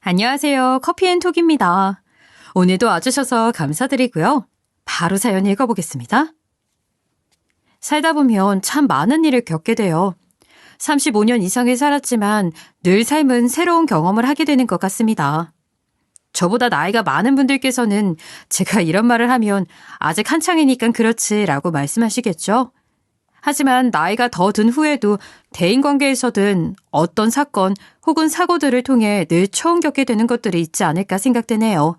안녕하세요. 커피앤톡입니다. 오늘도 와주셔서 감사드리고요. 바로 사연 읽어보겠습니다. 살다 보면 참 많은 일을 겪게 돼요. 35년 이상을 살았지만 늘 삶은 새로운 경험을 하게 되는 것 같습니다. 저보다 나이가 많은 분들께서는 제가 이런 말을 하면 아직 한창이니까 그렇지라고 말씀하시겠죠? 하지만 나이가 더 든 후에도 대인관계에서든 어떤 사건 혹은 사고들을 통해 늘 처음 겪게 되는 것들이 있지 않을까 생각되네요.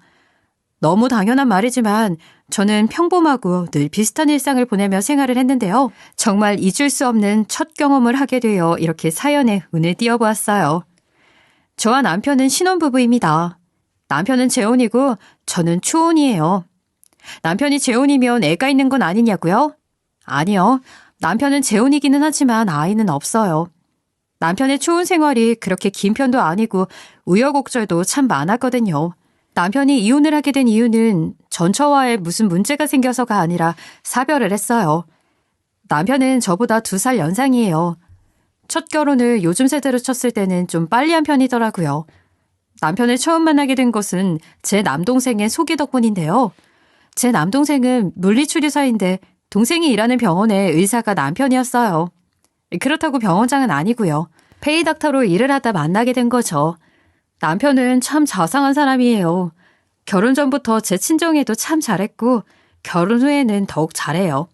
너무 당연한 말이지만 저는 평범하고 늘 비슷한 일상을 보내며 생활을 했는데요. 정말 잊을 수 없는 첫 경험을 하게 되어 이렇게 사연에 운을 띄워보았어요. 저와 남편은 신혼부부입니다. 남편은 재혼이고 저는 초혼이에요. 남편이 재혼이면 애가 있는 건 아니냐고요? 아니요. 남편은 재혼이기는 하지만 아이는 없어요. 남편의 초혼 생활이 그렇게 긴 편도 아니고 우여곡절도 참 많았거든요. 남편이 이혼을 하게 된 이유는 전처와의 무슨 문제가 생겨서가 아니라 사별을 했어요. 남편은 저보다 2살 연상이에요. 첫 결혼을 요즘 세대로 쳤을 때는 좀 빨리 한 편이더라고요. 남편을 처음 만나게 된 것은 제 남동생의 소개 덕분인데요. 제 남동생은 물리치료사인데 동생이 일하는 병원의 의사가 남편이었어요. 그렇다고 병원장은 아니고요. 페이닥터로 일을 하다 만나게 된 거죠. 남편은 참 자상한 사람이에요. 결혼 전부터 제 친정에도 참 잘했고 결혼 후에는 더욱 잘해요.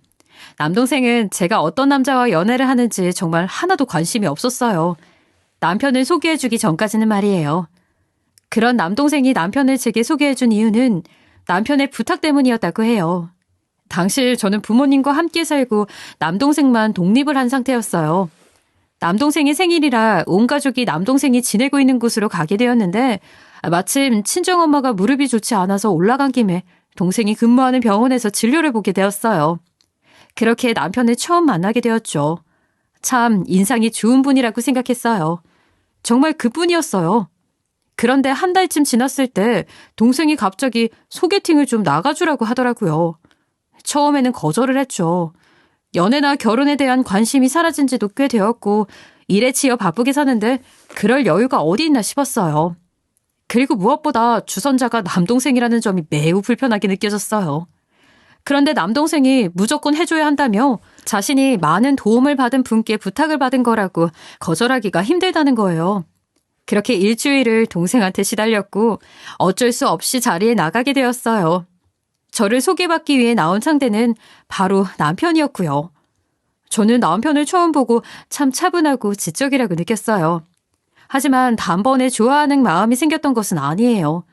남동생은 제가 어떤 남자와 연애를 하는지 정말 하나도 관심이 없었어요. 남편을 소개해주기 전까지는 말이에요. 그런 남동생이 남편을 제게 소개해준 이유는 남편의 부탁 때문이었다고 해요. 당시 저는 부모님과 함께 살고 남동생만 독립을 한 상태였어요. 남동생이 생일이라 온 가족이 남동생이 지내고 있는 곳으로 가게 되었는데 마침 친정엄마가 무릎이 좋지 않아서 올라간 김에 동생이 근무하는 병원에서 진료를 보게 되었어요. 그렇게 남편을 처음 만나게 되었죠. 참 인상이 좋은 분이라고 생각했어요. 정말 그뿐이었어요. 그런데 한 달쯤 지났을 때 동생이 갑자기 소개팅을 좀 나가주라고 하더라고요. 처음에는 거절을 했죠. 연애나 결혼에 대한 관심이 사라진 지도 꽤 되었고 일에 치여 바쁘게 사는데 그럴 여유가 어디 있나 싶었어요. 그리고 무엇보다 주선자가 남동생이라는 점이 매우 불편하게 느껴졌어요. 그런데 남동생이 무조건 해줘야 한다며 자신이 많은 도움을 받은 분께 부탁을 받은 거라고 거절하기가 힘들다는 거예요. 그렇게 일주일을 동생한테 시달렸고 어쩔 수 없이 자리에 나가게 되었어요. 저를 소개받기 위해 나온 상대는 바로 남편이었고요. 저는 남편을 처음 보고 참 차분하고 지적이라고 느꼈어요. 하지만 단번에 좋아하는 마음이 생겼던 것은 아니에요.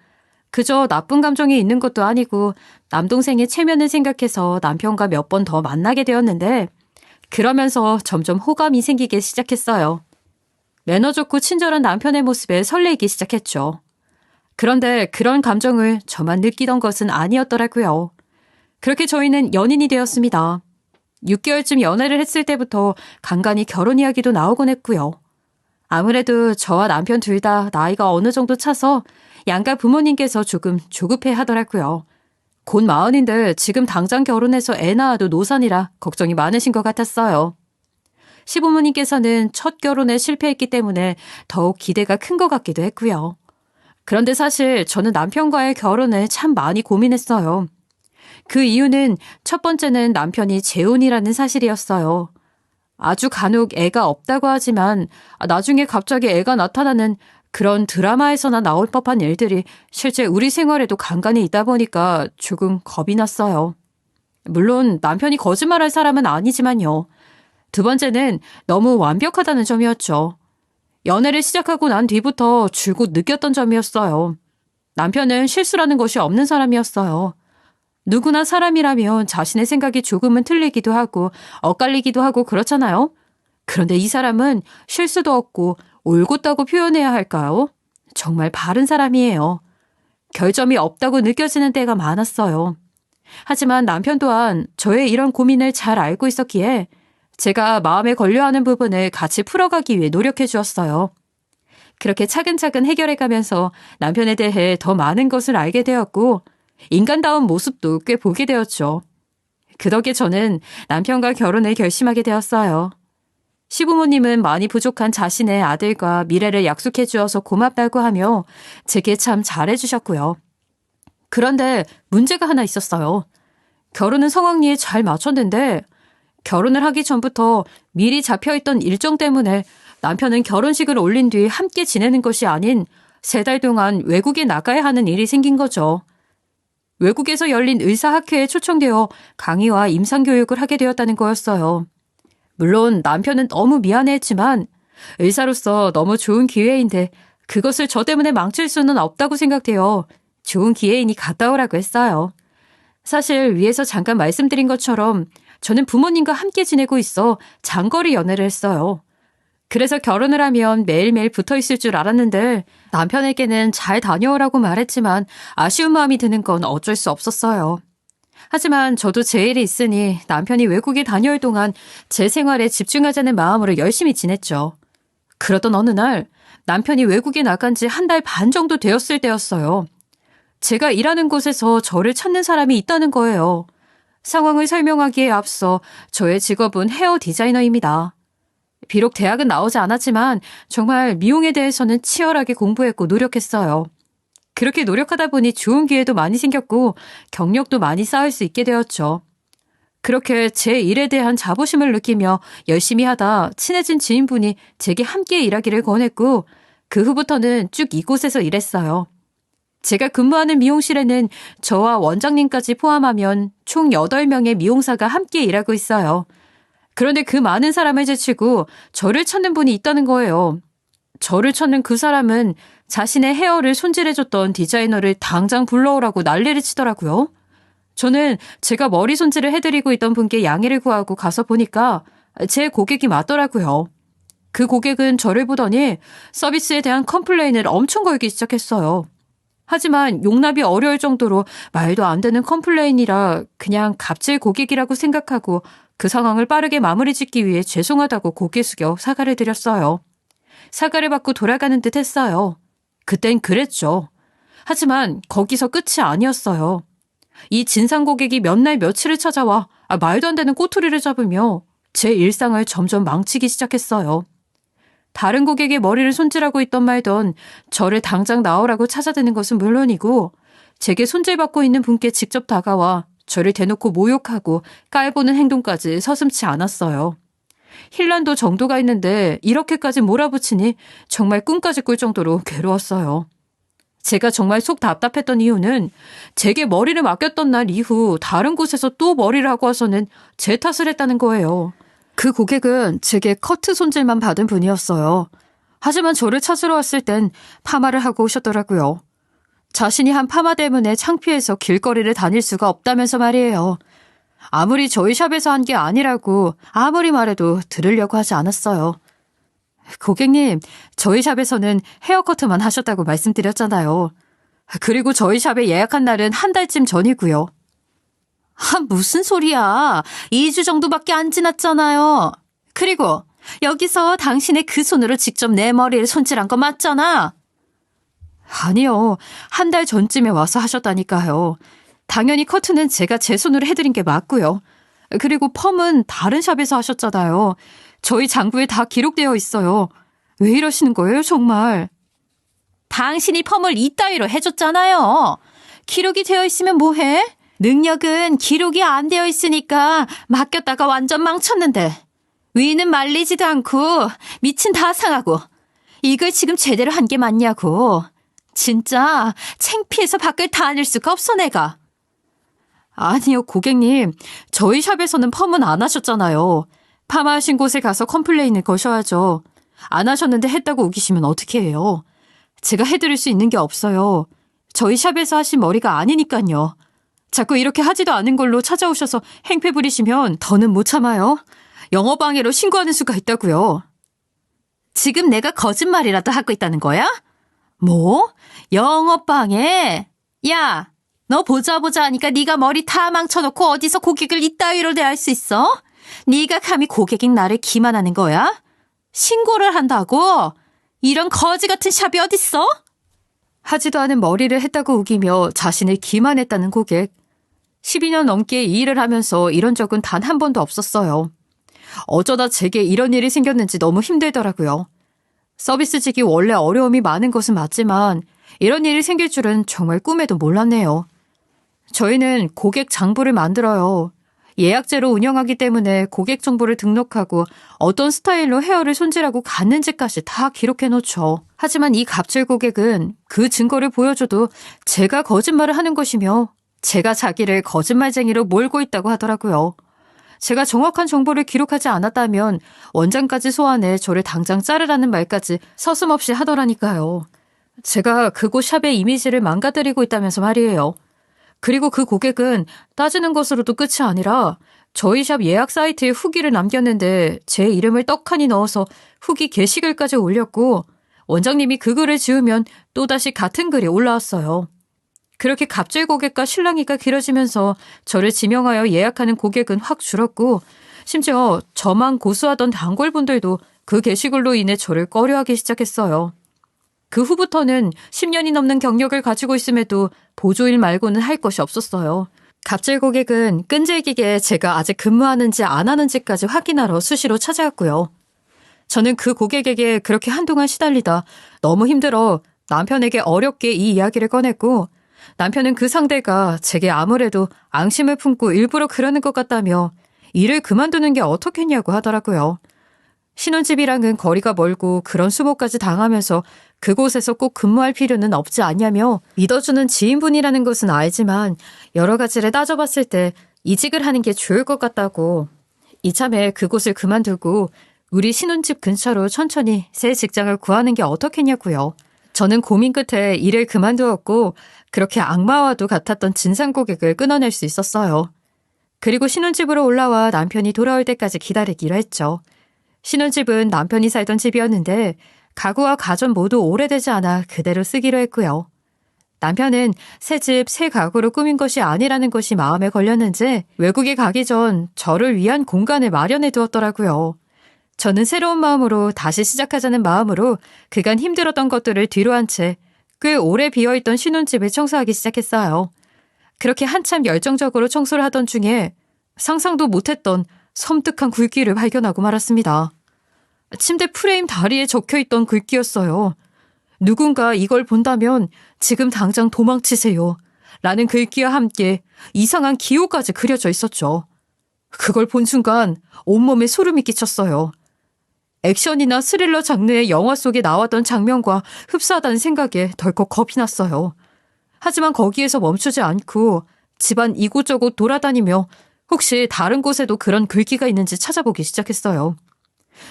그저 나쁜 감정이 있는 것도 아니고 남동생의 체면을 생각해서 남편과 몇 번 더 만나게 되었는데 그러면서 점점 호감이 생기기 시작했어요. 매너 좋고 친절한 남편의 모습에 설레기 시작했죠. 그런데 그런 감정을 저만 느끼던 것은 아니었더라고요. 그렇게 저희는 연인이 되었습니다. 6개월쯤 연애를 했을 때부터 간간히 결혼 이야기도 나오곤 했고요. 아무래도 저와 남편 둘 다 나이가 어느 정도 차서 양가 부모님께서 조금 조급해 하더라고요. 곧 40인데 지금 당장 결혼해서 애 낳아도 노산이라 걱정이 많으신 것 같았어요. 시부모님께서는 첫 결혼에 실패했기 때문에 더욱 기대가 큰 것 같기도 했고요. 그런데 사실 저는 남편과의 결혼을 참 많이 고민했어요. 그 이유는 첫 번째는 남편이 재혼이라는 사실이었어요. 아주 간혹 애가 없다고 하지만 나중에 갑자기 애가 나타나는 그런 드라마에서나 나올 법한 일들이 실제 우리 생활에도 간간히 있다 보니까 조금 겁이 났어요. 물론 남편이 거짓말할 사람은 아니지만요. 두 번째는 너무 완벽하다는 점이었죠. 연애를 시작하고 난 뒤부터 줄곧 느꼈던 점이었어요. 남편은 실수라는 것이 없는 사람이었어요. 누구나 사람이라면 자신의 생각이 조금은 틀리기도 하고 엇갈리기도 하고 그렇잖아요. 그런데 이 사람은 실수도 없고 올곧다고 표현해야 할까요? 정말 바른 사람이에요. 결점이 없다고 느껴지는 때가 많았어요. 하지만 남편 또한 저의 이런 고민을 잘 알고 있었기에 제가 마음에 걸려하는 부분을 같이 풀어가기 위해 노력해 주었어요. 그렇게 차근차근 해결해가면서 남편에 대해 더 많은 것을 알게 되었고 인간다운 모습도 꽤 보게 되었죠. 그 덕에 저는 남편과 결혼을 결심하게 되었어요. 시부모님은 많이 부족한 자신의 아들과 미래를 약속해 주어서 고맙다고 하며 제게 참 잘해주셨고요. 그런데 문제가 하나 있었어요. 결혼은 성황리에 잘 마쳤는데 결혼을 하기 전부터 미리 잡혀있던 일정 때문에 남편은 결혼식을 올린 뒤 함께 지내는 것이 아닌 3달 동안 외국에 나가야 하는 일이 생긴 거죠. 외국에서 열린 의사학회에 초청되어 강의와 임상교육을 하게 되었다는 거였어요. 물론 남편은 너무 미안해했지만 의사로서 너무 좋은 기회인데 그것을 저 때문에 망칠 수는 없다고 생각되어 좋은 기회이니 갔다 오라고 했어요. 사실 위에서 잠깐 말씀드린 것처럼 저는 부모님과 함께 지내고 있어 장거리 연애를 했어요. 그래서 결혼을 하면 매일매일 붙어 있을 줄 알았는데 남편에게는 잘 다녀오라고 말했지만 아쉬운 마음이 드는 건 어쩔 수 없었어요. 하지만 저도 제 일이 있으니 남편이 외국에 다녀올 동안 제 생활에 집중하자는 마음으로 열심히 지냈죠. 그러던 어느 날 남편이 외국에 나간 지 1달 반 정도 되었을 때였어요. 제가 일하는 곳에서 저를 찾는 사람이 있다는 거예요. 상황을 설명하기에 앞서 저의 직업은 헤어 디자이너입니다. 비록 대학은 나오지 않았지만 정말 미용에 대해서는 치열하게 공부했고 노력했어요. 그렇게 노력하다 보니 좋은 기회도 많이 생겼고 경력도 많이 쌓을 수 있게 되었죠. 그렇게 제 일에 대한 자부심을 느끼며 열심히 하다 친해진 지인분이 제게 함께 일하기를 권했고 그 후부터는 쭉 이곳에서 일했어요. 제가 근무하는 미용실에는 저와 원장님까지 포함하면 총 8명의 미용사가 함께 일하고 있어요. 그런데 그 많은 사람을 제치고 저를 찾는 분이 있다는 거예요. 저를 찾는 그 사람은 자신의 헤어를 손질해줬던 디자이너를 당장 불러오라고 난리를 치더라고요. 저는 제가 머리 손질을 해드리고 있던 분께 양해를 구하고 가서 보니까 제 고객이 맞더라고요. 그 고객은 저를 보더니 서비스에 대한 컴플레인을 엄청 걸기 시작했어요. 하지만 용납이 어려울 정도로 말도 안 되는 컴플레인이라 그냥 갑질 고객이라고 생각하고 그 상황을 빠르게 마무리 짓기 위해 죄송하다고 고개 숙여 사과를 드렸어요. 사과를 받고 돌아가는 듯 했어요. 그땐 그랬죠. 하지만 거기서 끝이 아니었어요. 이 진상 고객이 몇 날 며칠을 찾아와 말도 안 되는 꼬투리를 잡으며 제 일상을 점점 망치기 시작했어요. 다른 고객의 머리를 손질하고 있던 말던 저를 당장 나오라고 찾아드는 것은 물론이고 제게 손질받고 있는 분께 직접 다가와 저를 대놓고 모욕하고 깔보는 행동까지 서슴지 않았어요. 힐난도 정도가 있는데 이렇게까지 몰아붙이니 정말 꿈까지 꿀 정도로 괴로웠어요. 제가 정말 속 답답했던 이유는 제게 머리를 맡겼던 날 이후 다른 곳에서 또 머리를 하고 와서는 제 탓을 했다는 거예요. 그 고객은 제게 커트 손질만 받은 분이었어요. 하지만 저를 찾으러 왔을 땐 파마를 하고 오셨더라고요. 자신이 한 파마 때문에 창피해서 길거리를 다닐 수가 없다면서 말이에요. 아무리 저희 샵에서 한 게 아니라고 아무리 말해도 들으려고 하지 않았어요. 고객님, 저희 샵에서는 헤어커트만 하셨다고 말씀드렸잖아요. 그리고 저희 샵에 예약한 날은 1달쯤 전이고요. 무슨 소리야. 2주 정도밖에 안 지났잖아요. 그리고 여기서 당신의 그 손으로 직접 내 머리를 손질한 거 맞잖아. 아니요. 1달 전쯤에 와서 하셨다니까요. 당연히 커트는 제가 제 손으로 해드린 게 맞고요. 그리고 펌은 다른 샵에서 하셨잖아요. 저희 장부에 다 기록되어 있어요. 왜 이러시는 거예요, 정말? 당신이 펌을 이따위로 해줬잖아요. 기록이 되어 있으면 뭐해? 능력은 기록이 안 되어 있으니까 맡겼다가 완전 망쳤는데 위는 말리지도 않고 밑은 다 상하고 이걸 지금 제대로 한 게 맞냐고. 진짜 창피해서 밖을 다닐 수가 없어 내가. 아니요, 고객님. 저희 샵에서는 펌은 안 하셨잖아요. 파마하신 곳에 가서 컴플레인을 거셔야죠. 안 하셨는데 했다고 우기시면 어떻게 해요? 제가 해드릴 수 있는 게 없어요. 저희 샵에서 하신 머리가 아니니까요. 자꾸 이렇게 하지도 않은 걸로 찾아오셔서 행패 부리시면 더는 못 참아요. 영업방해로 신고하는 수가 있다고요. 지금 내가 거짓말이라도 하고 있다는 거야? 뭐? 영업방해? 야, 너 보자 하니까 네가 머리 다 망쳐놓고 어디서 고객을 이따위로 대할 수 있어? 네가 감히 고객인 나를 기만하는 거야? 신고를 한다고? 이런 거지 같은 샵이 어딨어? 하지도 않은 머리를 했다고 우기며 자신을 기만했다는 고객. 12년 넘게 이 일을 하면서 이런 적은 단 한 번도 없었어요. 어쩌다 제게 이런 일이 생겼는지 너무 힘들더라고요. 서비스직이 원래 어려움이 많은 것은 맞지만 이런 일이 생길 줄은 정말 꿈에도 몰랐네요. 저희는 고객 장부를 만들어요. 예약제로 운영하기 때문에 고객 정보를 등록하고 어떤 스타일로 헤어를 손질하고 갔는지까지 다 기록해 놓죠. 하지만 이 갑질 고객은 그 증거를 보여줘도 제가 거짓말을 하는 것이며 제가 자기를 거짓말쟁이로 몰고 있다고 하더라고요. 제가 정확한 정보를 기록하지 않았다면 원장까지 소환해 저를 당장 자르라는 말까지 서슴없이 하더라니까요. 제가 그곳 샵의 이미지를 망가뜨리고 있다면서 말이에요. 그리고 그 고객은 따지는 것으로도 끝이 아니라 저희 샵 예약 사이트에 후기를 남겼는데 제 이름을 떡하니 넣어서 후기 게시글까지 올렸고 원장님이 그 글을 지우면 또다시 같은 글이 올라왔어요. 그렇게 갑질 고객과 실랑이가 길어지면서 저를 지명하여 예약하는 고객은 확 줄었고 심지어 저만 고수하던 단골분들도 그 게시글로 인해 저를 꺼려하기 시작했어요. 그 후부터는 10년이 넘는 경력을 가지고 있음에도 보조일 말고는 할 것이 없었어요. 갑질 고객은 끈질기게 제가 아직 근무하는지 안 하는지까지 확인하러 수시로 찾아왔고요. 저는 그 고객에게 그렇게 한동안 시달리다 너무 힘들어 남편에게 어렵게 이 이야기를 꺼냈고 남편은 그 상대가 제게 아무래도 앙심을 품고 일부러 그러는 것 같다며 일을 그만두는 게 어떻겠냐고 하더라고요. 신혼집이랑은 거리가 멀고 그런 수모까지 당하면서 그곳에서 꼭 근무할 필요는 없지 않냐며 믿어주는 지인분이라는 것은 알지만 여러 가지를 따져봤을 때 이직을 하는 게 좋을 것 같다고 이참에 그곳을 그만두고 우리 신혼집 근처로 천천히 새 직장을 구하는 게 어떻겠냐고요. 저는 고민 끝에 일을 그만두었고 그렇게 악마와도 같았던 진상 고객을 끊어낼 수 있었어요. 그리고 신혼집으로 올라와 남편이 돌아올 때까지 기다리기로 했죠. 신혼집은 남편이 살던 집이었는데 가구와 가전 모두 오래되지 않아 그대로 쓰기로 했고요. 남편은 새 집, 새 가구로 꾸민 것이 아니라는 것이 마음에 걸렸는지 외국에 가기 전 저를 위한 공간을 마련해 두었더라고요. 저는 새로운 마음으로 다시 시작하자는 마음으로 그간 힘들었던 것들을 뒤로 한 채 꽤 오래 비어있던 신혼집을 청소하기 시작했어요. 그렇게 한참 열정적으로 청소를 하던 중에 상상도 못했던 섬뜩한 글귀를 발견하고 말았습니다. 침대 프레임 다리에 적혀있던 글귀였어요. 누군가 이걸 본다면 지금 당장 도망치세요. 라는 글귀와 함께 이상한 기호까지 그려져 있었죠. 그걸 본 순간 온몸에 소름이 끼쳤어요. 액션이나 스릴러 장르의 영화 속에 나왔던 장면과 흡사하다는 생각에 덜컥 겁이 났어요. 하지만 거기에서 멈추지 않고 집안 이곳저곳 돌아다니며 혹시 다른 곳에도 그런 글귀가 있는지 찾아보기 시작했어요.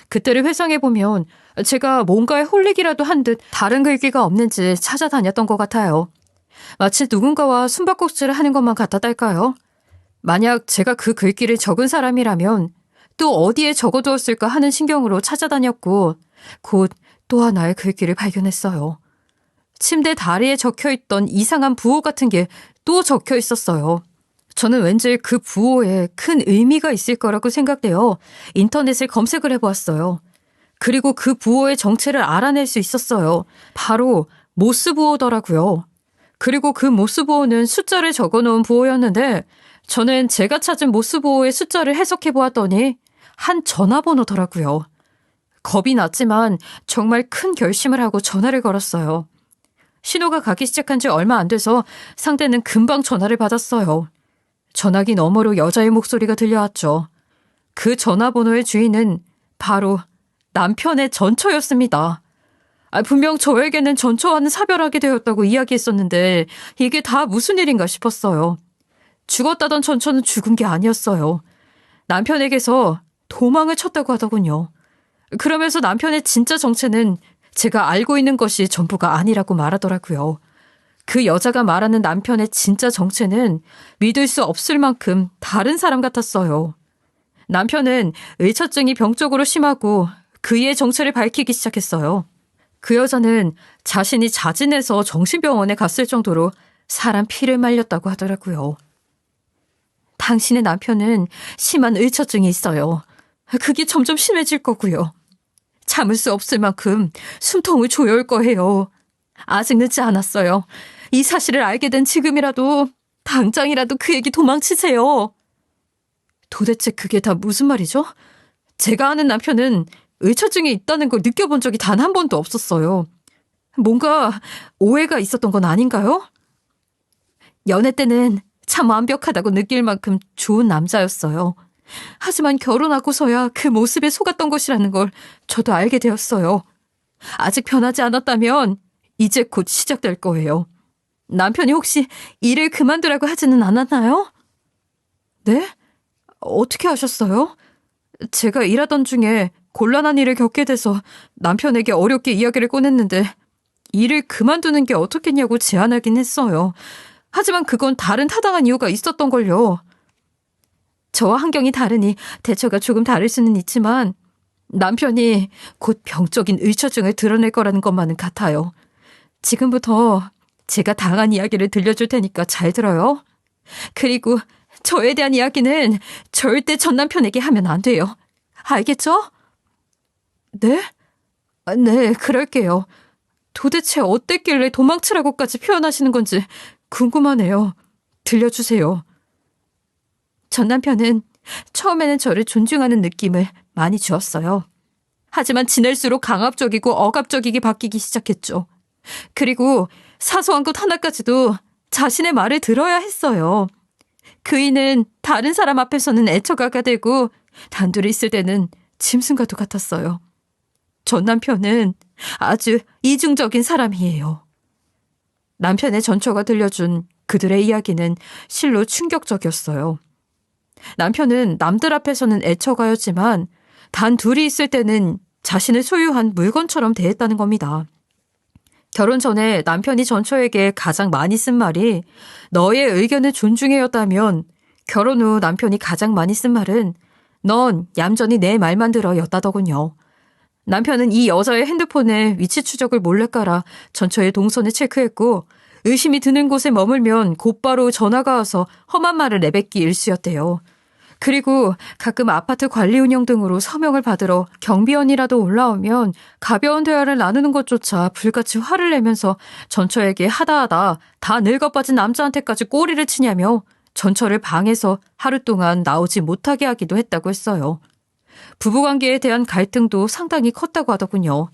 그때를 회상해보면 제가 뭔가에 홀리기라도 한 듯 다른 글귀가 없는지 찾아다녔던 것 같아요. 마치 누군가와 숨바꼭질을 하는 것만 같았달까요? 만약 제가 그 글귀를 적은 사람이라면 또 어디에 적어두었을까 하는 신경으로 찾아다녔고 곧 또 하나의 글귀를 발견했어요. 침대 다리에 적혀있던 이상한 부호 같은 게 또 적혀 있었어요. 저는 왠지 그 부호에 큰 의미가 있을 거라고 생각되어 인터넷을 검색을 해보았어요. 그리고 그 부호의 정체를 알아낼 수 있었어요. 바로 모스 부호더라고요. 그리고 그 모스 부호는 숫자를 적어놓은 부호였는데 저는 제가 찾은 모스 부호의 숫자를 해석해 보았더니 한 전화번호더라고요. 겁이 났지만 정말 큰 결심을 하고 전화를 걸었어요. 신호가 가기 시작한 지 얼마 안 돼서 상대는 금방 전화를 받았어요. 전화기 너머로 여자의 목소리가 들려왔죠. 그 전화번호의 주인은 바로 남편의 전처였습니다. 분명 저에게는 전처와는 사별하게 되었다고 이야기했었는데 이게 다 무슨 일인가 싶었어요. 죽었다던 전처는 죽은 게 아니었어요. 남편에게서 도망을 쳤다고 하더군요. 그러면서 남편의 진짜 정체는 제가 알고 있는 것이 전부가 아니라고 말하더라고요. 그 여자가 말하는 남편의 진짜 정체는 믿을 수 없을 만큼 다른 사람 같았어요. 남편은 의처증이 병적으로 심하고 그의 정체를 밝히기 시작했어요. 그 여자는 자신이 자진해서 정신병원에 갔을 정도로 사람 피를 말렸다고 하더라고요. 당신의 남편은 심한 의처증이 있어요. 그게 점점 심해질 거고요. 참을 수 없을 만큼 숨통을 조여올 거예요. 아직 늦지 않았어요. 이 사실을 알게 된 지금이라도 당장이라도 그에게 도망치세요. 도대체 그게 다 무슨 말이죠? 제가 아는 남편은 의처증이 있다는 걸 느껴본 적이 단 한 번도 없었어요. 뭔가 오해가 있었던 건 아닌가요? 연애 때는 참 완벽하다고 느낄 만큼 좋은 남자였어요. 하지만 결혼하고서야 그 모습에 속았던 것이라는 걸 저도 알게 되었어요. 아직 변하지 않았다면 이제 곧 시작될 거예요. 남편이 혹시 일을 그만두라고 하지는 않았나요? 네? 어떻게 아셨어요? 제가 일하던 중에 곤란한 일을 겪게 돼서 남편에게 어렵게 이야기를 꺼냈는데 일을 그만두는 게 어떻겠냐고 제안하긴 했어요. 하지만 그건 다른 타당한 이유가 있었던걸요. 저와 환경이 다르니 대처가 조금 다를 수는 있지만 남편이 곧 병적인 의처증을 드러낼 거라는 것만은 같아요. 지금부터 제가 당한 이야기를 들려줄 테니까 잘 들어요. 그리고 저에 대한 이야기는 절대 전 남편에게 하면 안 돼요. 알겠죠? 네? 네, 그럴게요. 도대체 어땠길래 도망치라고까지 표현하시는 건지 궁금하네요. 들려주세요. 전 남편은 처음에는 저를 존중하는 느낌을 많이 주었어요. 하지만 지낼수록 강압적이고 억압적이게 바뀌기 시작했죠. 그리고 사소한 것 하나까지도 자신의 말을 들어야 했어요. 그이는 다른 사람 앞에서는 애처가가 되고 단둘이 있을 때는 짐승과도 같았어요. 전 남편은 아주 이중적인 사람이에요. 남편의 전처가 들려준 그들의 이야기는 실로 충격적이었어요. 남편은 남들 앞에서는 애처가였지만 단 둘이 있을 때는 자신을 소유한 물건처럼 대했다는 겁니다. 결혼 전에 남편이 전처에게 가장 많이 쓴 말이 너의 의견을 존중해였다면 결혼 후 남편이 가장 많이 쓴 말은 넌 얌전히 내 말만 들어 였다더군요. 남편은 이 여자의 핸드폰에 위치 추적을 몰래 깔아 전처의 동선을 체크했고 의심이 드는 곳에 머물면 곧바로 전화가 와서 험한 말을 내뱉기 일쑤였대요. 그리고 가끔 아파트 관리 운영 등으로 서명을 받으러 경비원이라도 올라오면 가벼운 대화를 나누는 것조차 불같이 화를 내면서 전처에게 하다하다 다 늙어빠진 남자한테까지 꼬리를 치냐며 전처를 방에서 하루 동안 나오지 못하게 하기도 했다고 했어요. 부부관계에 대한 갈등도 상당히 컸다고 하더군요.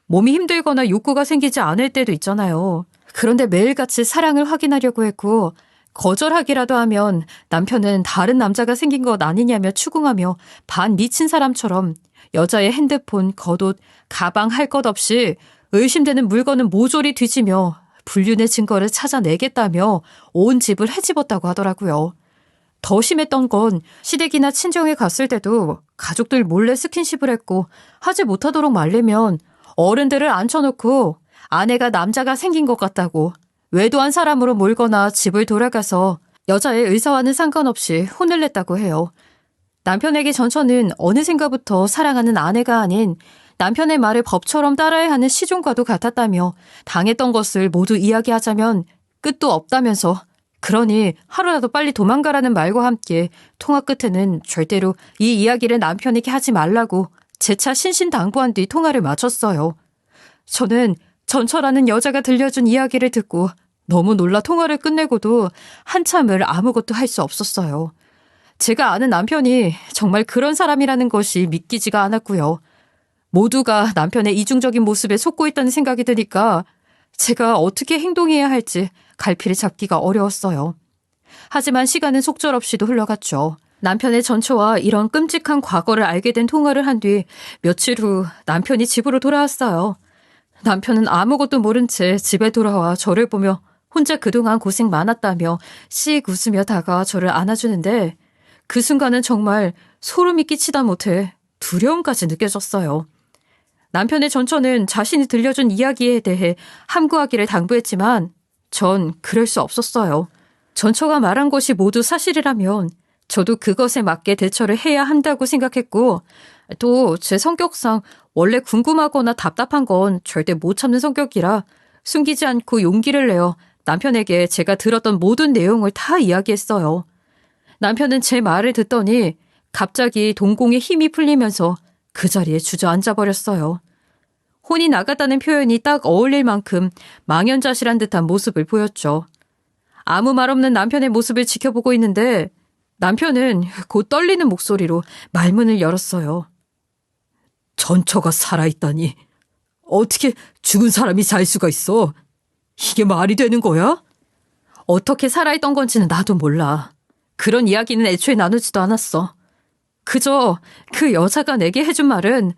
몸이 힘들거나 욕구가 생기지 않을 때도 있잖아요. 그런데 매일같이 사랑을 확인하려고 했고 거절하기라도 하면 남편은 다른 남자가 생긴 것 아니냐며 추궁하며 반 미친 사람처럼 여자의 핸드폰, 겉옷, 가방 할 것 없이 의심되는 물건은 모조리 뒤지며 불륜의 증거를 찾아내겠다며 온 집을 헤집었다고 하더라고요. 더 심했던 건 시댁이나 친정에 갔을 때도 가족들 몰래 스킨십을 했고 하지 못하도록 말리면 어른들을 앉혀놓고 아내가 남자가 생긴 것 같다고 외도한 사람으로 몰거나 집을 돌아가서 여자의 의사와는 상관없이 혼을 냈다고 해요. 남편에게 전처는 어느샌가부터 사랑하는 아내가 아닌 남편의 말을 법처럼 따라야 하는 시종과도 같았다며 당했던 것을 모두 이야기하자면 끝도 없다면서 그러니 하루라도 빨리 도망가라는 말과 함께 통화 끝에는 절대로 이 이야기를 남편에게 하지 말라고 재차 신신당부한 뒤 통화를 마쳤어요. 저는 전처라는 여자가 들려준 이야기를 듣고 너무 놀라 통화를 끝내고도 한참을 아무것도 할 수 없었어요. 제가 아는 남편이 정말 그런 사람이라는 것이 믿기지가 않았고요. 모두가 남편의 이중적인 모습에 속고 있다는 생각이 드니까 제가 어떻게 행동해야 할지 갈피를 잡기가 어려웠어요. 하지만 시간은 속절없이도 흘러갔죠. 남편의 전처와 이런 끔찍한 과거를 알게 된 통화를 한 뒤 며칠 후 남편이 집으로 돌아왔어요. 남편은 아무것도 모른 채 집에 돌아와 저를 보며 혼자 그동안 고생 많았다며 씩 웃으며 다가와 저를 안아주는데 그 순간은 정말 소름이 끼치다 못해 두려움까지 느껴졌어요. 남편의 전처는 자신이 들려준 이야기에 대해 함구하기를 당부했지만 전 그럴 수 없었어요. 전처가 말한 것이 모두 사실이라면 저도 그것에 맞게 대처를 해야 한다고 생각했고 또 제 성격상 원래 궁금하거나 답답한 건 절대 못 참는 성격이라 숨기지 않고 용기를 내어 남편에게 제가 들었던 모든 내용을 다 이야기했어요. 남편은 제 말을 듣더니 갑자기 동공에 힘이 풀리면서 그 자리에 주저앉아 버렸어요. 혼이 나갔다는 표현이 딱 어울릴 만큼 망연자실한 듯한 모습을 보였죠. 아무 말 없는 남편의 모습을 지켜보고 있는데 남편은 곧 떨리는 목소리로 말문을 열었어요. 전처가 살아있다니. 어떻게 죽은 사람이 살 수가 있어? 이게 말이 되는 거야? 어떻게 살아있던 건지는 나도 몰라. 그런 이야기는 애초에 나누지도 않았어. 그저 그 여자가 내게 해준 말은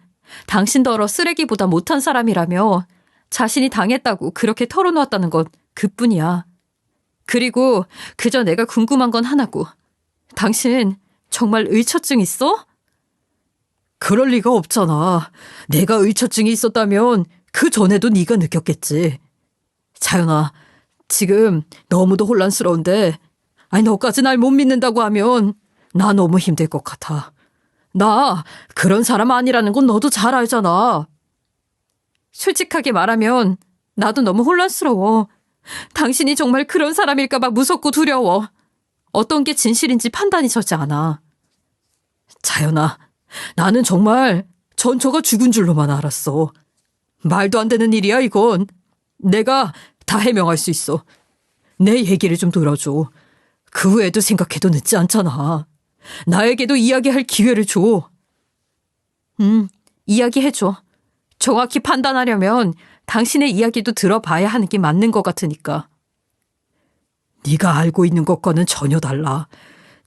당신더러 쓰레기보다 못한 사람이라며 자신이 당했다고 그렇게 털어놓았다는 것 그뿐이야. 그리고 그저 내가 궁금한 건 하나고. 당신 정말 의처증 있어? 그럴 리가 없잖아. 내가 의처증이 있었다면 그 전에도 네가 느꼈겠지. 자연아, 지금 너무도 혼란스러운데 너까지 날 못 믿는다고 하면 나 너무 힘들 것 같아. 나 그런 사람 아니라는 건 너도 잘 알잖아. 솔직하게 말하면 나도 너무 혼란스러워. 당신이 정말 그런 사람일까 봐 무섭고 두려워. 어떤 게 진실인지 판단이 서지 않아. 자연아, 나는 정말 전처가 죽은 줄로만 알았어. 말도 안 되는 일이야 이건. 내가 다 해명할 수 있어. 내 얘기를 좀 들어줘. 그 후에도 생각해도 늦지 않잖아. 나에게도 이야기할 기회를 줘. 이야기해줘. 정확히 판단하려면 당신의 이야기도 들어봐야 하는 게 맞는 것 같으니까. 네가 알고 있는 것과는 전혀 달라.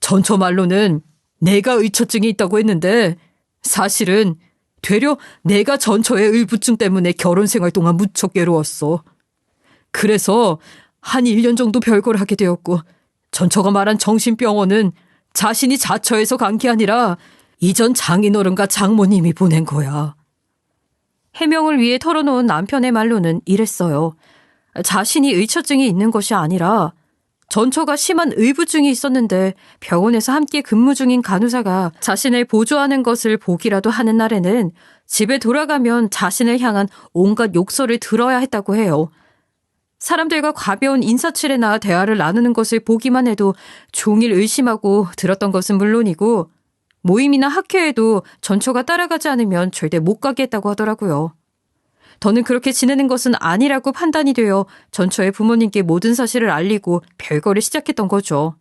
전처 말로는 내가 의처증이 있다고 했는데 사실은 되려 내가 전처의 의부증 때문에 결혼 생활 동안 무척 괴로웠어. 그래서 한 1년 정도 별거를 하게 되었고 전처가 말한 정신병원은 자신이 자처해서 간 게 아니라 이전 장인어른과 장모님이 보낸 거야. 해명을 위해 털어놓은 남편의 말로는 이랬어요. 자신이 의처증이 있는 것이 아니라 전처가 심한 의부증이 있었는데 병원에서 함께 근무 중인 간호사가 자신을 보조하는 것을 보기라도 하는 날에는 집에 돌아가면 자신을 향한 온갖 욕설을 들어야 했다고 해요. 사람들과 가벼운 인사치레나 대화를 나누는 것을 보기만 해도 종일 의심하고 들었던 것은 물론이고 모임이나 학회에도 전처가 따라가지 않으면 절대 못 가게 했다고 하더라고요. 더는 그렇게 지내는 것은 아니라고 판단이 되어 전처의 부모님께 모든 사실을 알리고 별거를 시작했던 거죠.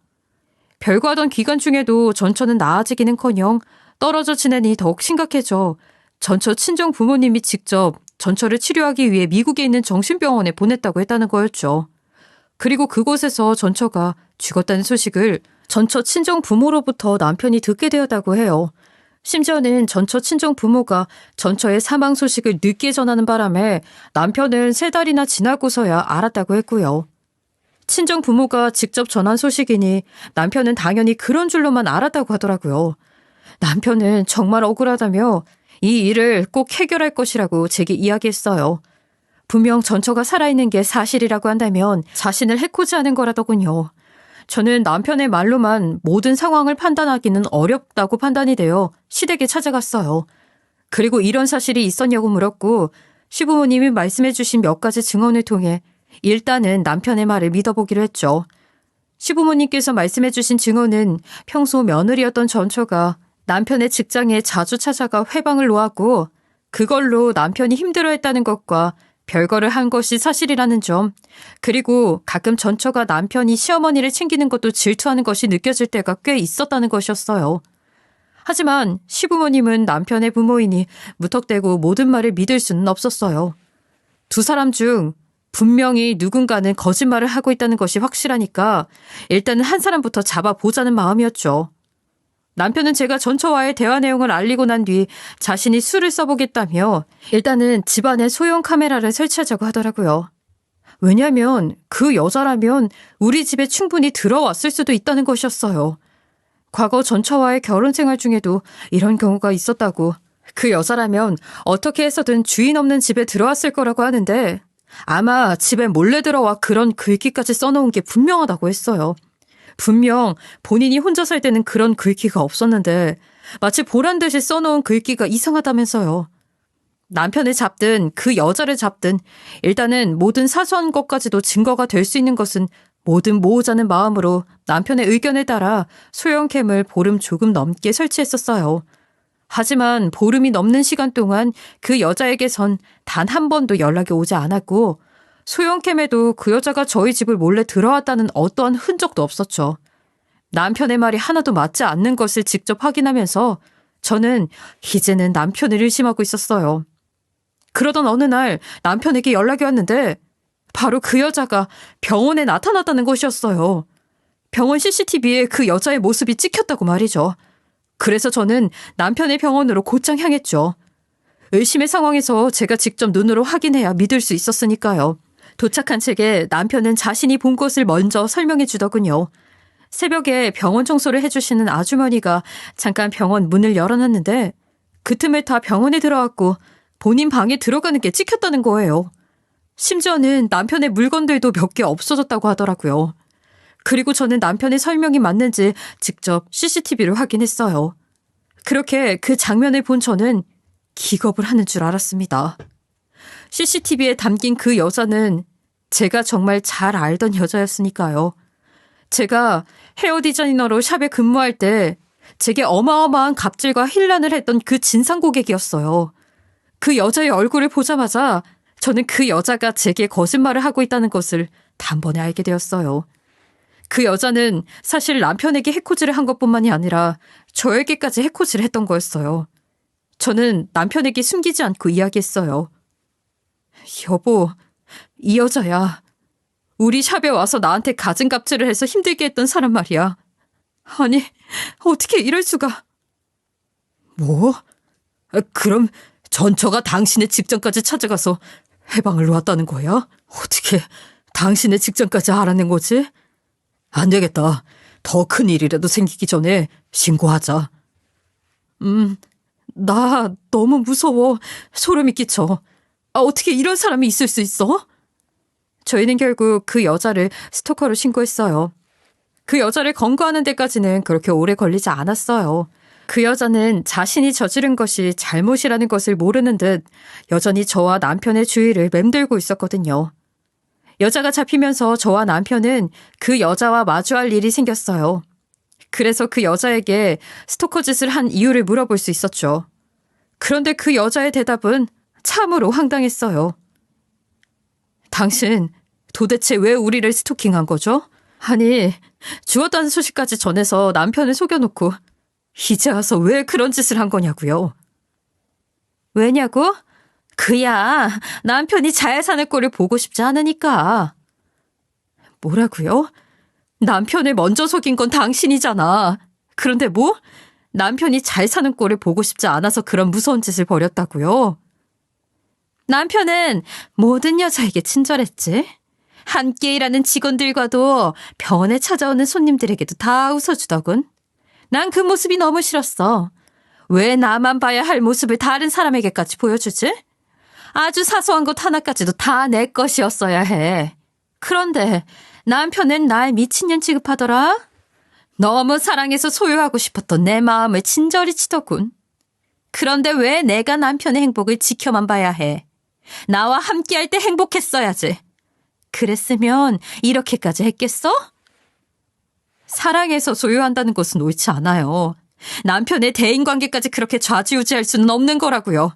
별거하던 기간 중에도 전처는 나아지기는커녕 떨어져 지내니 더욱 심각해져 전처 친정 부모님이 직접 전처를 치료하기 위해 미국에 있는 정신병원에 보냈다고 했다는 거였죠. 그리고 그곳에서 전처가 죽었다는 소식을 전처 친정 부모로부터 남편이 듣게 되었다고 해요. 심지어는 전처 친정 부모가 전처의 사망 소식을 늦게 전하는 바람에 남편은 3달이나 지나고서야 알았다고 했고요. 친정 부모가 직접 전한 소식이니 남편은 당연히 그런 줄로만 알았다고 하더라고요. 남편은 정말 억울하다며 이 일을 꼭 해결할 것이라고 제게 이야기했어요. 분명 전처가 살아있는 게 사실이라고 한다면 자신을 해코지 하는 거라더군요. 저는 남편의 말로만 모든 상황을 판단하기는 어렵다고 판단이 되어 시댁에 찾아갔어요. 그리고 이런 사실이 있었냐고 물었고 시부모님이 말씀해 주신 몇 가지 증언을 통해 일단은 남편의 말을 믿어보기로 했죠. 시부모님께서 말씀해 주신 증언은 평소 며느리였던 전처가 남편의 직장에 자주 찾아가 회방을 놓았고 그걸로 남편이 힘들어했다는 것과 별거를 한 것이 사실이라는 점, 그리고 가끔 전처가 남편이 시어머니를 챙기는 것도 질투하는 것이 느껴질 때가 꽤 있었다는 것이었어요. 하지만 시부모님은 남편의 부모이니 무턱대고 모든 말을 믿을 수는 없었어요. 두 사람 중 분명히 누군가는 거짓말을 하고 있다는 것이 확실하니까 일단은 한 사람부터 잡아보자는 마음이었죠. 남편은 제가 전처와의 대화 내용을 알리고 난 뒤 자신이 수를 써보겠다며 일단은 집안에 소형 카메라를 설치하자고 하더라고요. 왜냐하면 그 여자라면 우리 집에 충분히 들어왔을 수도 있다는 것이었어요. 과거 전처와의 결혼 생활 중에도 이런 경우가 있었다고. 그 여자라면 어떻게 해서든 주인 없는 집에 들어왔을 거라고 하는데 아마 집에 몰래 들어와 그런 글귀까지 써놓은 게 분명하다고 했어요. 분명 본인이 혼자 살 때는 그런 글귀가 없었는데 마치 보란 듯이 써놓은 글귀가 이상하다면서요. 남편을 잡든 그 여자를 잡든 일단은 모든 사소한 것까지도 증거가 될 수 있는 것은 뭐든 모으자는 마음으로 남편의 의견에 따라 소형캠을 보름 조금 넘게 설치했었어요. 하지만 보름이 넘는 시간 동안 그 여자에게선 단 한 번도 연락이 오지 않았고 소형캠에도 그 여자가 저희 집을 몰래 들어왔다는 어떠한 흔적도 없었죠. 남편의 말이 하나도 맞지 않는 것을 직접 확인하면서 저는 이제는 남편을 의심하고 있었어요. 그러던 어느 날 남편에게 연락이 왔는데 바로 그 여자가 병원에 나타났다는 것이었어요. 병원 CCTV에 그 여자의 모습이 찍혔다고 말이죠. 그래서 저는 남편의 병원으로 곧장 향했죠. 의심의 상황에서 제가 직접 눈으로 확인해야 믿을 수 있었으니까요. 도착한 책에 남편은 자신이 본 것을 먼저 설명해 주더군요. 새벽에 병원 청소를 해주시는 아주머니가 잠깐 병원 문을 열어놨는데 그 틈을 타 병원에 들어왔고 본인 방에 들어가는 게 찍혔다는 거예요. 심지어는 남편의 물건들도 몇 개 없어졌다고 하더라고요. 그리고 저는 남편의 설명이 맞는지 직접 CCTV를 확인했어요. 그렇게 그 장면을 본 저는 기겁을 하는 줄 알았습니다. CCTV에 담긴 그 여자는 제가 정말 잘 알던 여자였으니까요. 제가 헤어 디자이너로 샵에 근무할 때 제게 어마어마한 갑질과 힐난을 했던 그 진상 고객이었어요. 그 여자의 얼굴을 보자마자 저는 그 여자가 제게 거짓말을 하고 있다는 것을 단번에 알게 되었어요. 그 여자는 사실 남편에게 해코지를 한 것뿐만이 아니라 저에게까지 해코지를 했던 거였어요. 저는 남편에게 숨기지 않고 이야기했어요. 여보, 이 여자야. 우리 샵에 와서 나한테 갖은 갑질을 해서 힘들게 했던 사람 말이야. 아니, 어떻게 이럴 수가. 뭐? 그럼 전처가 당신의 직장까지 찾아가서 해방을 놓았다는 거야? 어떻게 당신의 직장까지 알아낸 거지? 안 되겠다. 더 큰 일이라도 생기기 전에 신고하자. 나 너무 무서워. 소름이 끼쳐. 어떻게 이런 사람이 있을 수 있어? 저희는 결국 그 여자를 스토커로 신고했어요. 그 여자를 검거하는 데까지는 그렇게 오래 걸리지 않았어요. 그 여자는 자신이 저지른 것이 잘못이라는 것을 모르는 듯 여전히 저와 남편의 주위를 맴돌고 있었거든요. 여자가 잡히면서 저와 남편은 그 여자와 마주할 일이 생겼어요. 그래서 그 여자에게 스토커 짓을 한 이유를 물어볼 수 있었죠. 그런데 그 여자의 대답은 참으로 황당했어요. 당신 도대체 왜 우리를 스토킹한 거죠? 아니, 죽었다는 소식까지 전해서 남편을 속여놓고 이제 와서 왜 그런 짓을 한 거냐고요. 왜냐고? 그야 남편이 잘 사는 꼴을 보고 싶지 않으니까. 뭐라고요? 남편을 먼저 속인 건 당신이잖아. 그런데 뭐? 남편이 잘 사는 꼴을 보고 싶지 않아서 그런 무서운 짓을 벌였다고요? 남편은 모든 여자에게 친절했지. 함께 일하는 직원들과도 병원에 찾아오는 손님들에게도 다 웃어주더군. 난 그 모습이 너무 싫었어. 왜 나만 봐야 할 모습을 다른 사람에게까지 보여주지? 아주 사소한 것 하나까지도 다 내 것이었어야 해. 그런데 남편은 날 미친년 취급하더라. 너무 사랑해서 소유하고 싶었던 내 마음을 친절히 치더군. 그런데 왜 내가 남편의 행복을 지켜만 봐야 해? 나와 함께할 때 행복했어야지. 그랬으면 이렇게까지 했겠어? 사랑해서 소유한다는 것은 옳지 않아요. 남편의 대인관계까지 그렇게 좌지우지할 수는 없는 거라고요.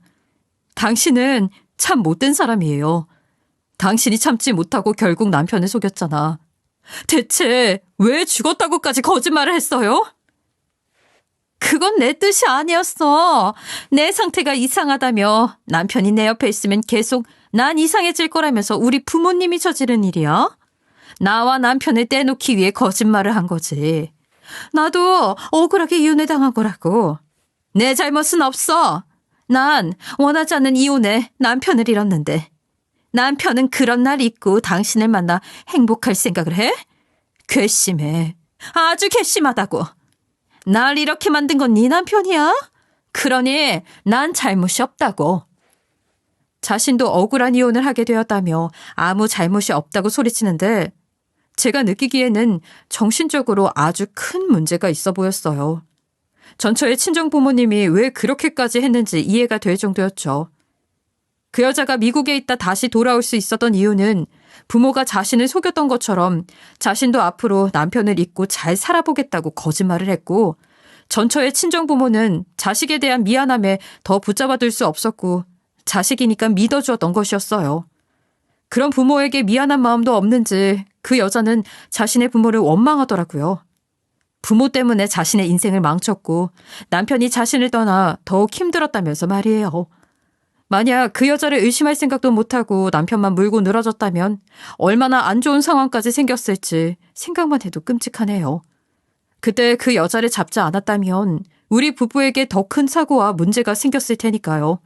당신은 참 못된 사람이에요. 당신이 참지 못하고 결국 남편을 속였잖아. 대체 왜 죽었다고까지 거짓말을 했어요? 그건 내 뜻이 아니었어. 내 상태가 이상하다며 남편이 내 옆에 있으면 계속 난 이상해질 거라면서 우리 부모님이 저지른 일이야. 나와 남편을 떼놓기 위해 거짓말을 한 거지. 나도 억울하게 이혼을 당한 거라고. 내 잘못은 없어. 난 원하지 않는 이혼에 남편을 잃었는데 남편은 그런 날 잊고 당신을 만나 행복할 생각을 해? 괘씸해. 아주 괘씸하다고. 날 이렇게 만든 건 네 남편이야? 그러니 난 잘못이 없다고. 자신도 억울한 이혼을 하게 되었다며 아무 잘못이 없다고 소리치는데 제가 느끼기에는 정신적으로 아주 큰 문제가 있어 보였어요. 전처의 친정 부모님이 왜 그렇게까지 했는지 이해가 될 정도였죠. 그 여자가 미국에 있다 다시 돌아올 수 있었던 이유는 부모가 자신을 속였던 것처럼 자신도 앞으로 남편을 잊고 잘 살아보겠다고 거짓말을 했고 전처의 친정 부모는 자식에 대한 미안함에 더 붙잡아둘 수 없었고 자식이니까 믿어주었던 것이었어요. 그런 부모에게 미안한 마음도 없는지 그 여자는 자신의 부모를 원망하더라고요. 부모 때문에 자신의 인생을 망쳤고 남편이 자신을 떠나 더욱 힘들었다면서 말이에요. 만약 그 여자를 의심할 생각도 못하고 남편만 물고 늘어졌다면 얼마나 안 좋은 상황까지 생겼을지 생각만 해도 끔찍하네요. 그때 그 여자를 잡지 않았다면 우리 부부에게 더 큰 사고와 문제가 생겼을 테니까요.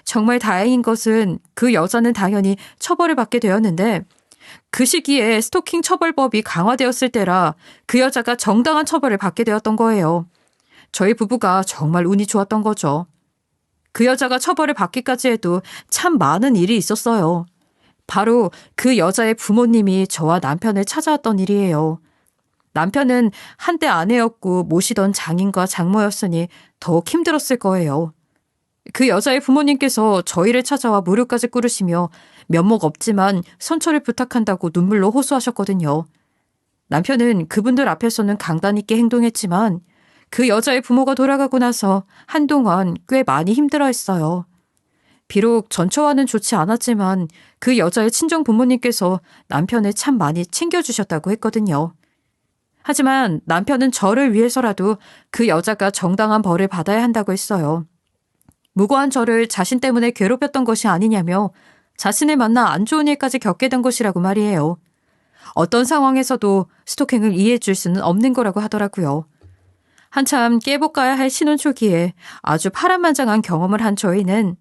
정말 다행인 것은 그 여자는 당연히 처벌을 받게 되었는데 그 시기에 스토킹 처벌법이 강화되었을 때라 그 여자가 정당한 처벌을 받게 되었던 거예요. 저희 부부가 정말 운이 좋았던 거죠. 그 여자가 처벌을 받기까지 해도 참 많은 일이 있었어요. 바로 그 여자의 부모님이 저와 남편을 찾아왔던 일이에요. 남편은 한때 아내였고 모시던 장인과 장모였으니 더욱 힘들었을 거예요. 그 여자의 부모님께서 저희를 찾아와 무릎까지 꿇으시며 면목 없지만 선처를 부탁한다고 눈물로 호소하셨거든요. 남편은 그분들 앞에서는 강단 있게 행동했지만 그 여자의 부모가 돌아가고 나서 한동안 꽤 많이 힘들어했어요. 비록 전처와는 좋지 않았지만 그 여자의 친정 부모님께서 남편을 참 많이 챙겨주셨다고 했거든요. 하지만 남편은 저를 위해서라도 그 여자가 정당한 벌을 받아야 한다고 했어요. 무고한 저를 자신 때문에 괴롭혔던 것이 아니냐며 자신을 만나 안 좋은 일까지 겪게 된 것이라고 말이에요. 어떤 상황에서도 스토킹을 이해해 줄 수는 없는 거라고 하더라고요. 한참 깨볶아야 할 신혼 초기에 아주 파란만장한 경험을 한 저희는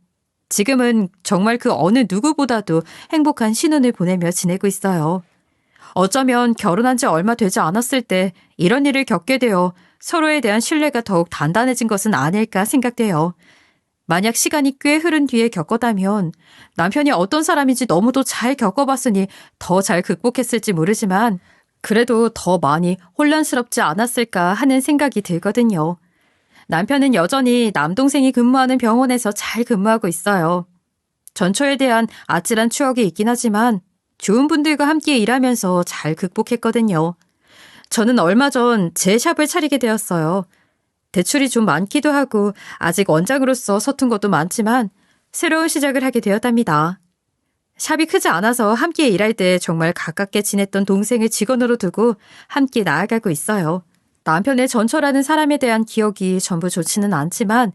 지금은 정말 그 어느 누구보다도 행복한 신혼을 보내며 지내고 있어요. 어쩌면 결혼한 지 얼마 되지 않았을 때 이런 일을 겪게 되어 서로에 대한 신뢰가 더욱 단단해진 것은 아닐까 생각돼요. 만약 시간이 꽤 흐른 뒤에 겪었다면 남편이 어떤 사람인지 너무도 잘 겪어봤으니 더 잘 극복했을지 모르지만 그래도 더 많이 혼란스럽지 않았을까 하는 생각이 들거든요. 남편은 여전히 남동생이 근무하는 병원에서 잘 근무하고 있어요. 전처에 대한 아찔한 추억이 있긴 하지만 좋은 분들과 함께 일하면서 잘 극복했거든요. 저는 얼마 전 제 샵을 차리게 되었어요. 대출이 좀 많기도 하고 아직 원장으로서 서툰 것도 많지만 새로운 시작을 하게 되었답니다. 샵이 크지 않아서 함께 일할 때 정말 가깝게 지냈던 동생을 직원으로 두고 함께 나아가고 있어요. 남편의 전처라는 사람에 대한 기억이 전부 좋지는 않지만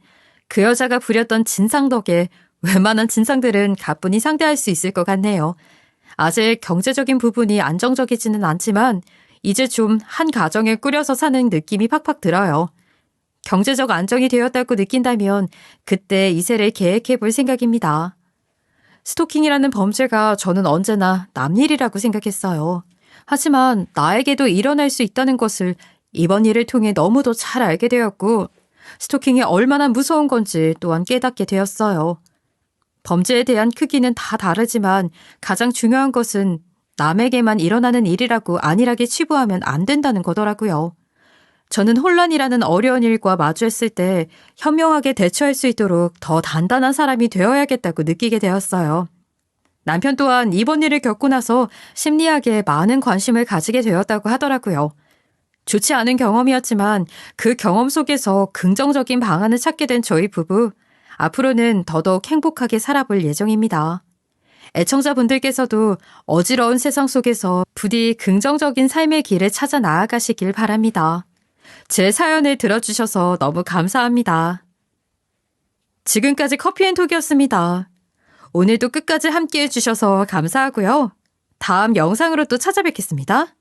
그 여자가 부렸던 진상 덕에 웬만한 진상들은 가뿐히 상대할 수 있을 것 같네요. 아직 경제적인 부분이 안정적이지는 않지만 이제 좀 한 가정을 꾸려서 사는 느낌이 팍팍 들어요. 경제적 안정이 되었다고 느낀다면 그때 이세를 계획해 볼 생각입니다. 스토킹이라는 범죄가 저는 언제나 남 일이라고 생각했어요. 하지만 나에게도 일어날 수 있다는 것을 이번 일을 통해 너무도 잘 알게 되었고 스토킹이 얼마나 무서운 건지 또한 깨닫게 되었어요. 범죄에 대한 크기는 다 다르지만 가장 중요한 것은 남에게만 일어나는 일이라고 안일하게 치부하면 안 된다는 거더라고요. 저는 혼란이라는 어려운 일과 마주했을 때 현명하게 대처할 수 있도록 더 단단한 사람이 되어야겠다고 느끼게 되었어요. 남편 또한 이번 일을 겪고 나서 심리학에 많은 관심을 가지게 되었다고 하더라고요. 좋지 않은 경험이었지만 그 경험 속에서 긍정적인 방안을 찾게 된 저희 부부, 앞으로는 더더욱 행복하게 살아볼 예정입니다. 애청자분들께서도 어지러운 세상 속에서 부디 긍정적인 삶의 길을 찾아 나아가시길 바랍니다. 제 사연을 들어주셔서 너무 감사합니다. 지금까지 커피앤톡이었습니다. 오늘도 끝까지 함께 해주셔서 감사하고요. 다음 영상으로 또 찾아뵙겠습니다.